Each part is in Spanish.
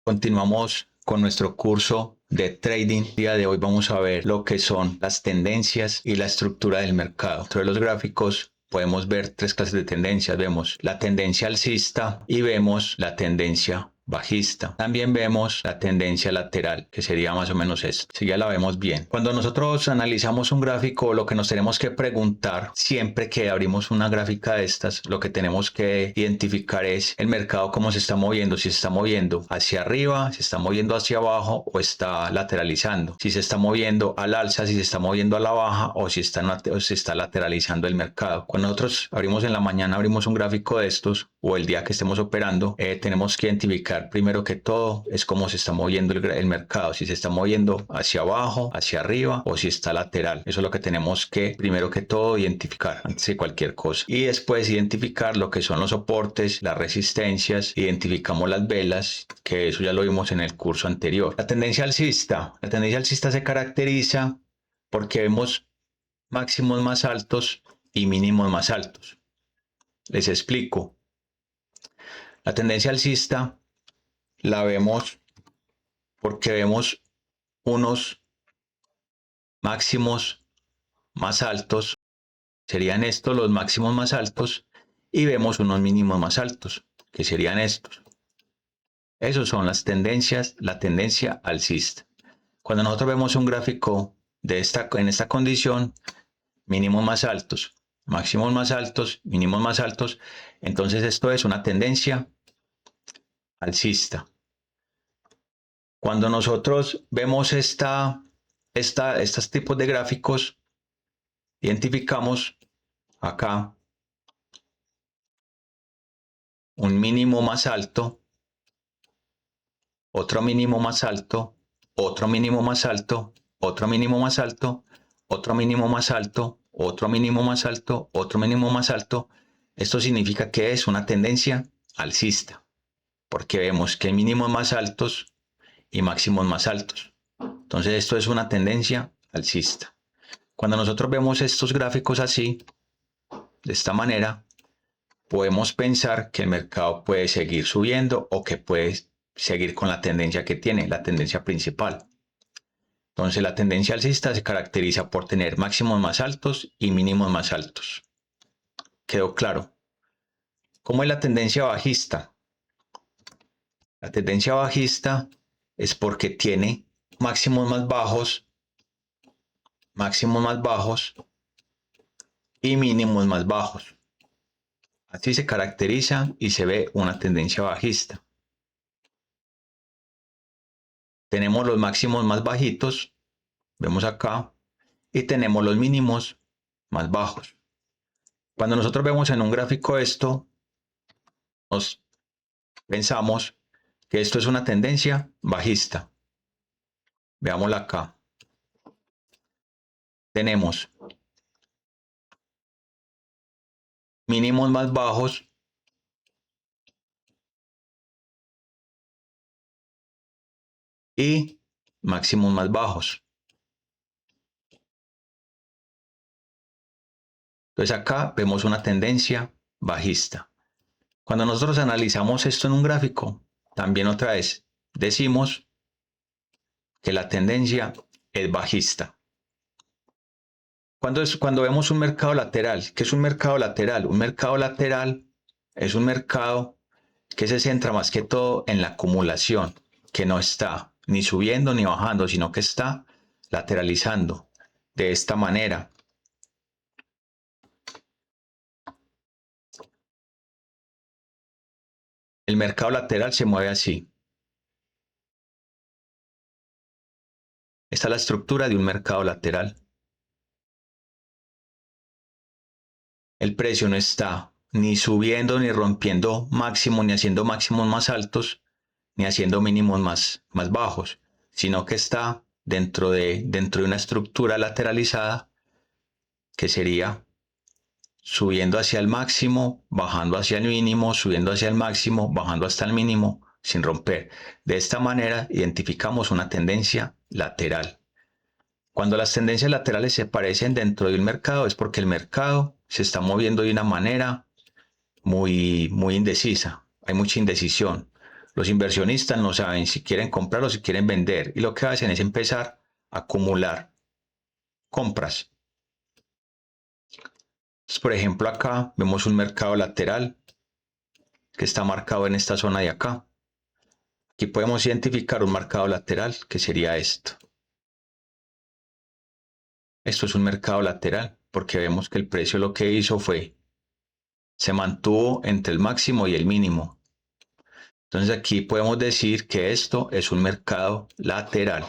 Continuamos con nuestro curso de trading. El día de hoy vamos a ver lo que son las tendencias y la estructura del mercado. Entre los gráficos podemos ver tres clases de tendencias. Vemos la tendencia alcista y vemos la tendencia bajista. También vemos la tendencia lateral, que sería más o menos esto. Si ya la vemos bien. Cuando nosotros analizamos un gráfico, lo que nos tenemos que preguntar siempre que abrimos una gráfica de estas, lo que tenemos que identificar es el mercado cómo se está moviendo, si se está moviendo hacia arriba, si se está moviendo hacia abajo o está lateralizando, si se está moviendo al alza, si se está moviendo a la baja o si está lateralizando el mercado. Cuando nosotros abrimos en la mañana, abrimos un gráfico de estos o el día que estemos operando, tenemos que identificar primero que todo es cómo se está moviendo el mercado, si se está moviendo hacia abajo, hacia arriba o si está lateral. Eso es lo que tenemos que primero que todo identificar antes de cualquier cosa. Y después identificar lo que son los soportes, las resistencias, identificamos las velas, que eso ya lo vimos en el curso anterior. La tendencia alcista se caracteriza porque vemos máximos más altos y mínimos más altos. Les explico. La tendencia alcista la vemos porque vemos unos máximos más altos, serían estos los máximos más altos, y vemos unos mínimos más altos, que serían estos. Esos son las tendencias, la tendencia alcista. Cuando nosotros vemos un gráfico en esta condición, mínimos más altos, máximos más altos, mínimos más altos, entonces esto es una tendencia alcista. Cuando nosotros vemos estos tipos de gráficos, identificamos acá un mínimo más alto, otro mínimo más alto, otro mínimo más alto, otro mínimo más alto, otro mínimo más alto, otro mínimo más alto, otro mínimo más alto. Esto significa que es una tendencia alcista, porque vemos que hay mínimos más altos y máximos más altos. Entonces esto es una tendencia alcista. Cuando nosotros vemos estos gráficos así, de esta manera, podemos pensar que el mercado puede seguir subiendo o que puede seguir con la tendencia que tiene, la tendencia principal. Entonces la tendencia alcista se caracteriza por tener máximos más altos y mínimos más altos. ¿Quedó claro? ¿Cómo es la tendencia bajista? La tendencia bajista es porque tiene máximos más bajos y mínimos más bajos. Así se caracteriza y se ve una tendencia bajista. Tenemos los máximos más bajitos, vemos acá, y tenemos los mínimos más bajos. Cuando nosotros vemos en un gráfico esto, nos pensamos que esto es una tendencia bajista. Veámosla acá. Tenemos mínimos más bajos y máximos más bajos. Entonces acá vemos una tendencia bajista. Cuando nosotros analizamos esto en un gráfico, también otra vez decimos que la tendencia es bajista. Cuando vemos un mercado lateral, ¿qué es un mercado lateral? Un mercado lateral es un mercado que se centra más que todo en la acumulación, que no está ni subiendo ni bajando, sino que está lateralizando de esta manera. El mercado lateral se mueve así. Esta es la estructura de un mercado lateral. El precio no está ni subiendo ni rompiendo máximo, ni haciendo máximos más altos, ni haciendo mínimos más bajos, sino que está dentro de una estructura lateralizada que sería subiendo hacia el máximo, bajando hacia el mínimo, subiendo hacia el máximo, bajando hasta el mínimo, sin romper. De esta manera identificamos una tendencia lateral. Cuando las tendencias laterales se aparecen dentro de un mercado es porque el mercado se está moviendo de una manera muy indecisa. Hay mucha indecisión. Los inversionistas no saben si quieren comprar o si quieren vender y lo que hacen es empezar a acumular compras. Entonces, por ejemplo, acá vemos un mercado lateral que está marcado en esta zona de acá. Aquí podemos identificar un mercado lateral que sería esto. Esto es un mercado lateral porque vemos que el precio lo que hizo fue, se mantuvo entre el máximo y el mínimo. Entonces aquí podemos decir que esto es un mercado lateral.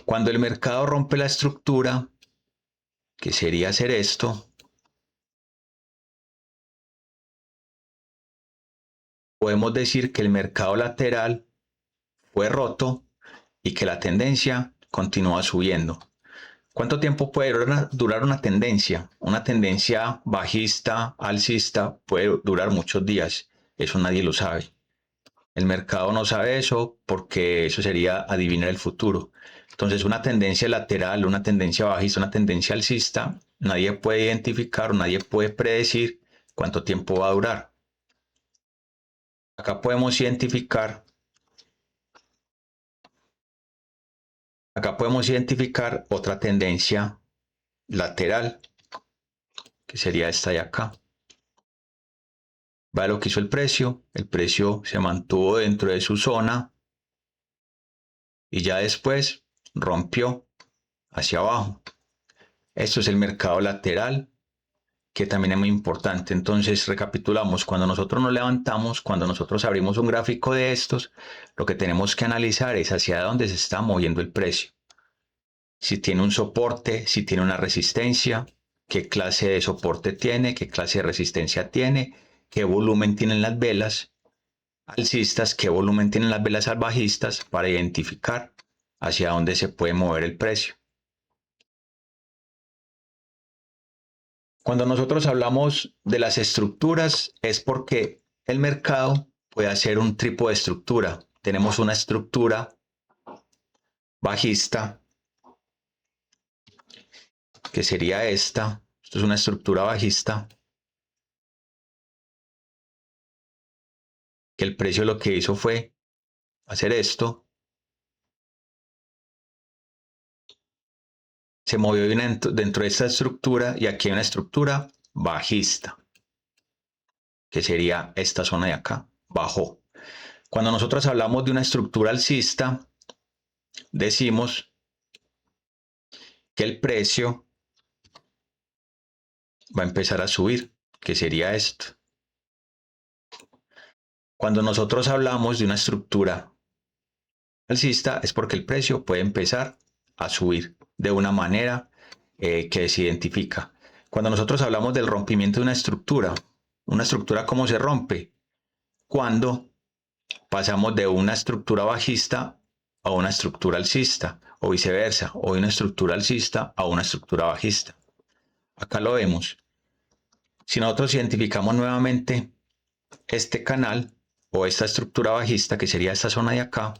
Cuando el mercado rompe la estructura, que sería hacer esto, podemos decir que el mercado lateral fue roto y que la tendencia continúa subiendo. ¿Cuánto tiempo puede durar una tendencia? Una tendencia bajista, alcista, puede durar muchos días. Eso nadie lo sabe. El mercado no sabe eso porque eso sería adivinar el futuro. Entonces, una tendencia lateral, una tendencia bajista, una tendencia alcista, nadie puede identificar o nadie puede predecir cuánto tiempo va a durar. Acá podemos identificar, otra tendencia lateral, que sería esta de acá. Va lo que hizo el precio se mantuvo dentro de su zona y ya después rompió hacia abajo. Esto es el mercado lateral, que también es muy importante. Entonces, recapitulamos, cuando nosotros nos levantamos, cuando nosotros abrimos un gráfico de estos, lo que tenemos que analizar es hacia dónde se está moviendo el precio. Si tiene un soporte, si tiene una resistencia, qué clase de soporte tiene, qué clase de resistencia tiene, qué volumen tienen las velas alcistas, qué volumen tienen las velas bajistas para identificar hacia dónde se puede mover el precio. Cuando nosotros hablamos de las estructuras es porque el mercado puede hacer un tipo de estructura. Tenemos una estructura bajista, que sería esta. Esto es una estructura bajista, que el precio lo que hizo fue hacer esto. Se movió dentro de esta estructura y aquí hay una estructura bajista, que sería esta zona de acá, bajó. Cuando nosotros hablamos de una estructura alcista, decimos que el precio va a empezar a subir, que sería esto. Cuando nosotros hablamos de una estructura alcista es porque el precio puede empezar a subir de una manera que se identifica. Cuando nosotros hablamos del rompimiento de una estructura ¿cómo se rompe? Cuando pasamos de una estructura bajista a una estructura alcista o viceversa, o de una estructura alcista a una estructura bajista. Acá lo vemos. Si nosotros identificamos nuevamente este canal o esta estructura bajista, que sería esta zona de acá,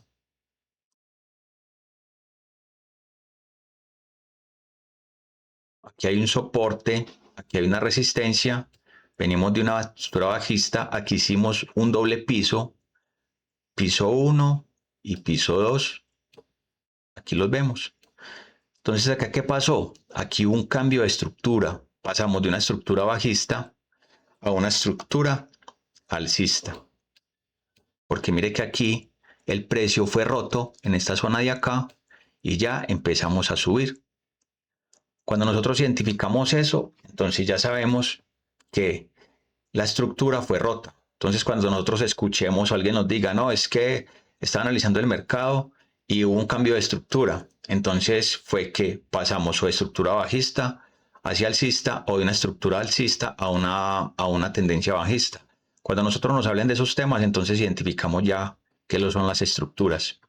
aquí hay un soporte, aquí hay una resistencia, venimos de una estructura bajista, aquí hicimos un doble piso, piso 1 y piso 2, aquí los vemos. Entonces, ¿acá qué pasó? Aquí hubo un cambio de estructura, pasamos de una estructura bajista a una estructura alcista, porque mire que aquí el precio fue roto en esta zona de acá y ya empezamos a subir. Cuando nosotros identificamos eso, entonces ya sabemos que la estructura fue rota. Entonces, cuando nosotros escuchemos o alguien nos diga, no, es que está analizando el mercado y hubo un cambio de estructura, entonces fue que pasamos de estructura bajista hacia alcista o de una estructura alcista a una tendencia bajista. Cuando nosotros nos hablen de esos temas, entonces identificamos ya qué son las estructuras.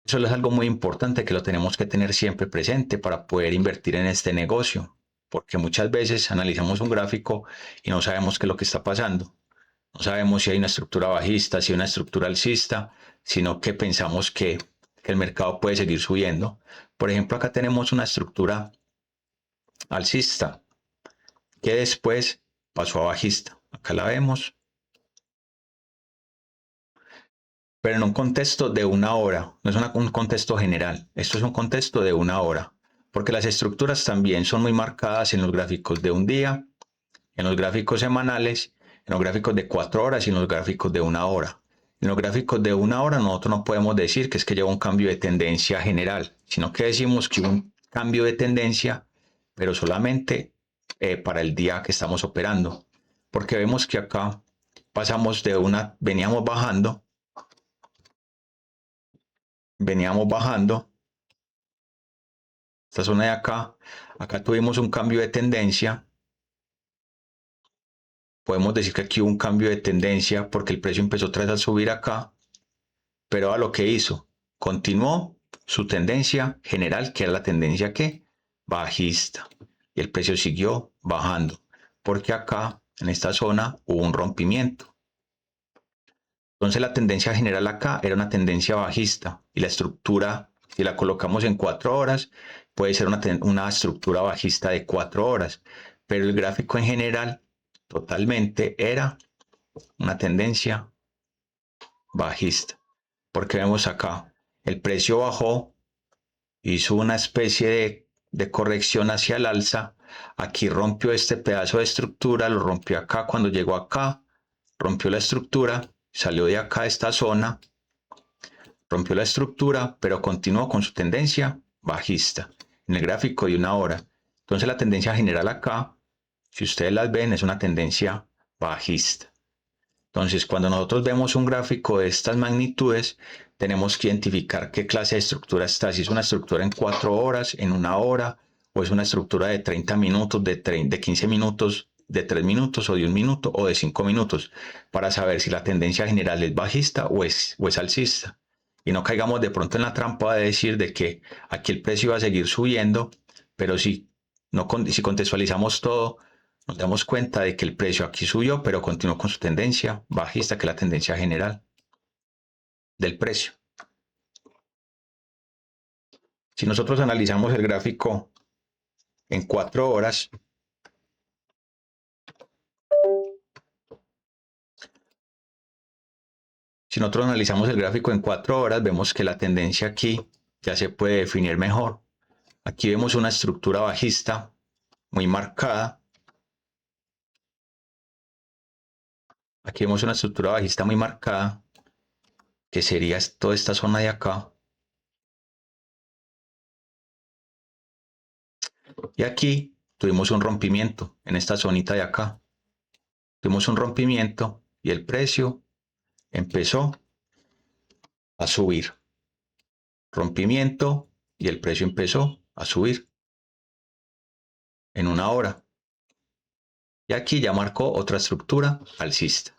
Eso es algo muy importante que lo tenemos que tener siempre presente para poder invertir en este negocio, porque muchas veces analizamos un gráfico y no sabemos qué es lo que está pasando. No sabemos si hay una estructura bajista, si hay una estructura alcista, sino que pensamos que el mercado puede seguir subiendo. Por ejemplo, acá tenemos una estructura alcista que después pasó a bajista. Acá la vemos. pero en un contexto de una hora, no es un contexto general, esto es un contexto de una hora, porque las estructuras también son muy marcadas en los gráficos de un día, en los gráficos semanales, en los gráficos de 4 horas y en los gráficos de una hora. En los gráficos de una hora nosotros no podemos decir que es que lleva un cambio de tendencia general, sino que decimos que hubo un cambio de tendencia, pero solamente para el día que estamos operando, porque vemos que acá pasamos de veníamos bajando, esta zona de acá tuvimos un cambio de tendencia. Podemos decir que aquí hubo un cambio de tendencia porque el precio empezó otra vez a subir acá, pero a lo que hizo, continuó su tendencia general, que era la tendencia que bajista, y el precio siguió bajando, porque acá en esta zona hubo un rompimiento. Entonces la tendencia general acá era una tendencia bajista y la estructura, si la colocamos en 4 horas, puede ser una estructura bajista de 4 horas, pero el gráfico en general totalmente era una tendencia bajista, porque vemos acá, el precio bajó, hizo una especie de corrección hacia el alza, aquí rompió este pedazo de estructura, lo rompió acá, cuando llegó acá, rompió la estructura, salió de acá esta zona, rompió la estructura, pero continuó con su tendencia bajista en el gráfico de una hora. Entonces la tendencia general acá, si ustedes las ven, es una tendencia bajista. Entonces, cuando nosotros vemos un gráfico de estas magnitudes, tenemos que identificar qué clase de estructura está, si es una estructura en 4 horas, en una hora, o es una estructura de 30 minutos, de 15 minutos, de 3 minutos, o de 1 minuto, o de 5 minutos, para saber si la tendencia general es bajista o es alcista. Y no caigamos de pronto en la trampa de decir de que aquí el precio va a seguir subiendo, pero si, no, si contextualizamos todo, nos damos cuenta de que el precio aquí subió, pero continuó con su tendencia bajista, que es la tendencia general del precio. Si nosotros analizamos el gráfico en 4 horas, si nosotros analizamos el gráfico en 4 horas, vemos que la tendencia aquí ya se puede definir mejor. Aquí vemos una estructura bajista muy marcada. Aquí vemos una estructura bajista muy marcada, que sería toda esta zona de acá. Y aquí tuvimos un rompimiento en esta zonita de acá. Tuvimos un rompimiento y el precio empezó a subir. Rompimiento y el precio empezó a subir en una hora. Y aquí ya marcó otra estructura alcista.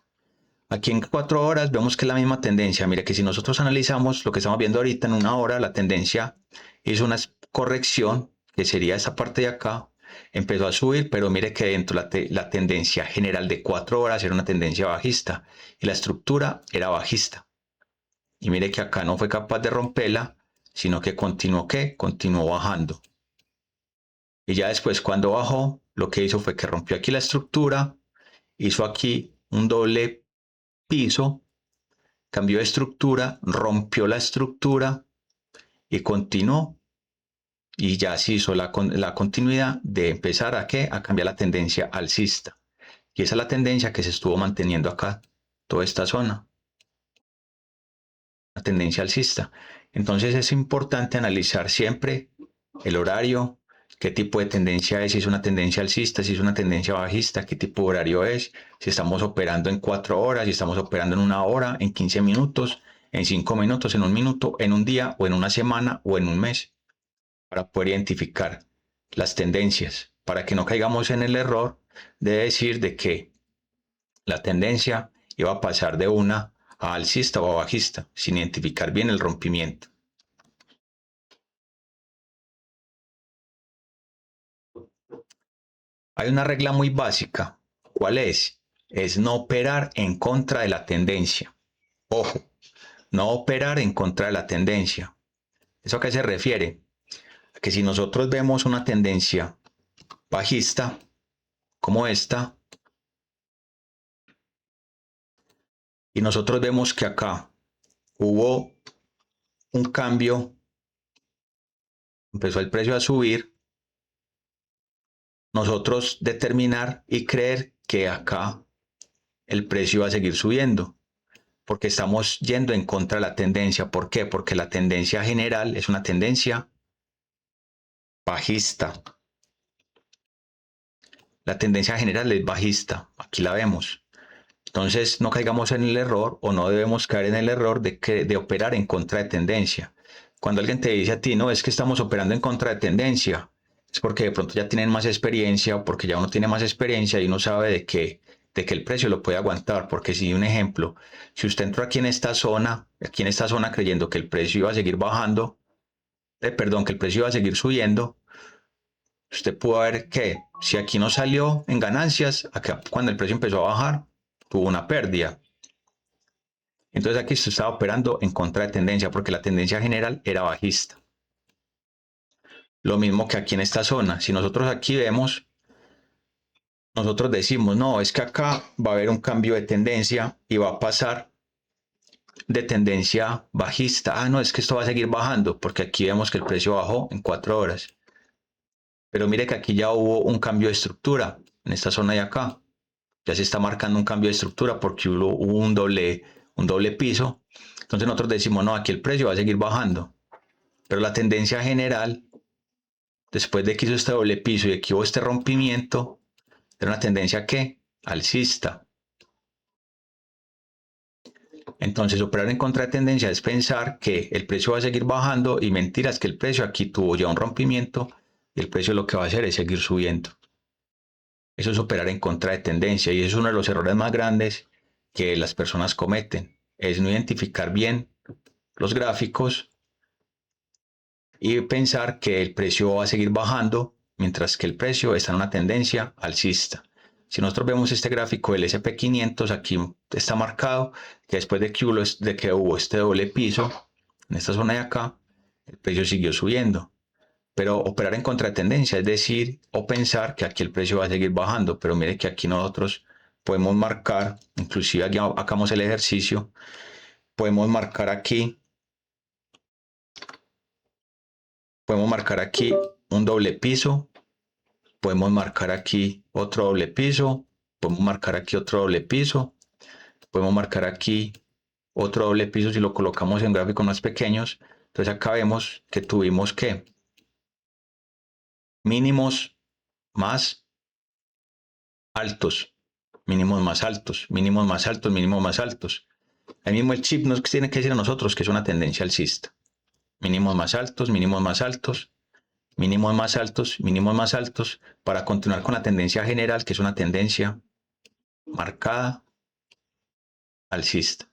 Aquí en 4 horas vemos que es la misma tendencia. Mire que si nosotros analizamos lo que estamos viendo ahorita en una hora, la tendencia hizo una corrección, que sería esa parte de acá, empezó a subir, pero mire que dentro la tendencia general de 4 horas era una tendencia bajista y la estructura era bajista. Y mire que acá no fue capaz de romperla, sino que continuó, ¿qué? Continuó bajando. Y ya después cuando bajó, lo que hizo fue que rompió aquí la estructura, hizo aquí un doble piso, cambió de estructura, rompió la estructura y continuó. Y ya se hizo la continuidad de empezar a ¿qué? A cambiar la tendencia alcista. Y esa es la tendencia que se estuvo manteniendo acá, toda esta zona. La tendencia alcista. Entonces es importante analizar siempre el horario, qué tipo de tendencia es, si es una tendencia alcista, si es una tendencia bajista, qué tipo de horario es, si estamos operando en 4 horas, si estamos operando en una hora, en 15 minutos, en 5 minutos, en 1 minuto, en un día o en una semana o en un mes, para poder identificar las tendencias, para que no caigamos en el error de decir de que la tendencia iba a pasar de una a alcista o a bajista, sin identificar bien el rompimiento. Hay una regla muy básica. ¿Cuál es? Es no operar en contra de la tendencia. Ojo, no operar en contra de la tendencia. ¿Eso a qué se refiere? A que si nosotros vemos una tendencia bajista, como esta, y nosotros vemos que acá hubo un cambio, empezó el precio a subir, nosotros determinar y creer que acá el precio va a seguir subiendo, porque estamos yendo en contra de la tendencia. ¿Por qué? Porque la tendencia general es una tendencia bajista. La tendencia general es bajista, aquí la vemos. Entonces no caigamos en el error o no debemos caer en el error de operar en contra de tendencia. Cuando alguien te dice a ti, no, es que estamos operando en contra de tendencia, es porque de pronto ya tienen más experiencia o porque ya uno tiene más experiencia y uno sabe de que el precio lo puede aguantar. Porque si un ejemplo, si usted entró aquí en esta zona creyendo que el precio iba a seguir bajando, perdón, que el precio iba a seguir subiendo, usted pudo ver que si aquí no salió en ganancias, acá cuando el precio empezó a bajar, tuvo una pérdida. Entonces aquí se estaba operando en contra de tendencia porque la tendencia general era bajista. Lo mismo que aquí en esta zona. Si nosotros aquí vemos, nosotros decimos, no, es que acá va a haber un cambio de tendencia y va a pasar de tendencia bajista. Ah, no, es que esto va a seguir bajando porque aquí vemos que el precio bajó en 4 horas. Pero mire que aquí ya hubo un cambio de estructura en esta zona de acá. Ya se está marcando un cambio de estructura porque hubo un doble piso. Entonces nosotros decimos, no, aquí el precio va a seguir bajando. Pero la tendencia general, después de que hizo este doble piso y que hubo este rompimiento, era una tendencia que alcista. Entonces operar en contra de tendencia es pensar que el precio va a seguir bajando y mentiras que el precio aquí tuvo ya un rompimiento y el precio lo que va a hacer es seguir subiendo. Eso es operar en contra de tendencia y es uno de los errores más grandes que las personas cometen. Es no identificar bien los gráficos y pensar que el precio va a seguir bajando mientras que el precio está en una tendencia alcista. Si nosotros vemos este gráfico del SP500, aquí está marcado que después de que hubo este doble piso en esta zona de acá, el precio siguió subiendo. Pero operar en contratendencia, es decir, o pensar que aquí el precio va a seguir bajando, pero mire que aquí nosotros podemos marcar, inclusive aquí hagamos el ejercicio, podemos marcar aquí un doble piso, podemos marcar aquí otro doble piso, podemos marcar aquí otro doble piso, podemos marcar aquí otro doble piso si lo colocamos en gráficos más pequeños. Entonces acá vemos que tuvimos que mínimos más altos, mínimos más altos, mínimos más altos, mínimos más altos. Ahí mismo el chip nos tiene que decir a nosotros que es una tendencia alcista. Mínimos más altos, mínimos más altos, mínimos más altos, mínimos más altos, para continuar con la tendencia general, que es una tendencia marcada alcista.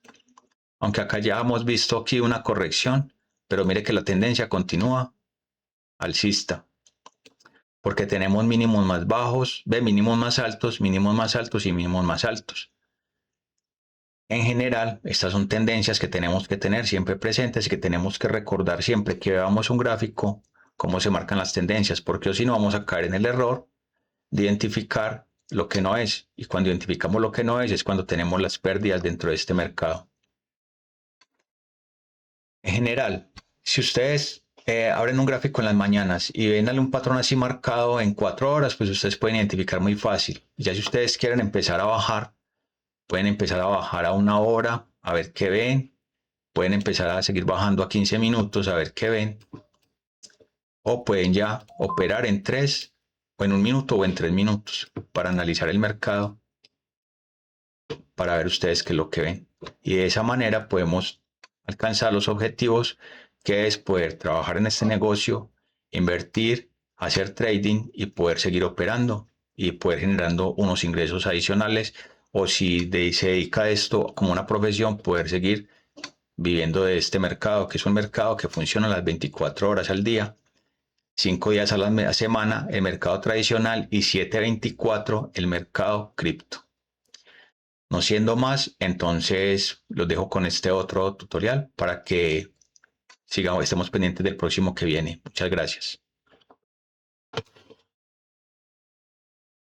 Aunque acá ya hemos visto aquí una corrección, pero mire que la tendencia continúa alcista. Porque tenemos mínimos más bajos, mínimos más altos y mínimos más altos. En general, estas son tendencias que tenemos que tener siempre presentes y que tenemos que recordar siempre que veamos un gráfico, cómo se marcan las tendencias, porque si no vamos a caer en el error de identificar lo que no es. Y cuando identificamos lo que no es cuando tenemos las pérdidas dentro de este mercado. En general, si ustedes abren un gráfico en las mañanas y ven un patrón así marcado en 4 horas, pues ustedes pueden identificar muy fácil. Ya si ustedes quieren empezar a bajar, pueden empezar a bajar a 1 hora, a ver qué ven. Pueden empezar a seguir bajando a 15 minutos, a ver qué ven. O pueden ya operar en 3, o en 1 minuto, o en 3 minutos, para analizar el mercado, para ver ustedes qué es lo que ven. Y de esa manera podemos alcanzar los objetivos, que es poder trabajar en este negocio, invertir, hacer trading y poder seguir operando y poder generando unos ingresos adicionales, o si se dedica a esto como una profesión, poder seguir viviendo de este mercado, que es un mercado que funciona las 24 horas al día, 5 días a la semana, el mercado tradicional, y 7/24 el mercado cripto. No siendo más, entonces los dejo con este otro tutorial para que estemos pendientes del próximo que viene. Muchas gracias.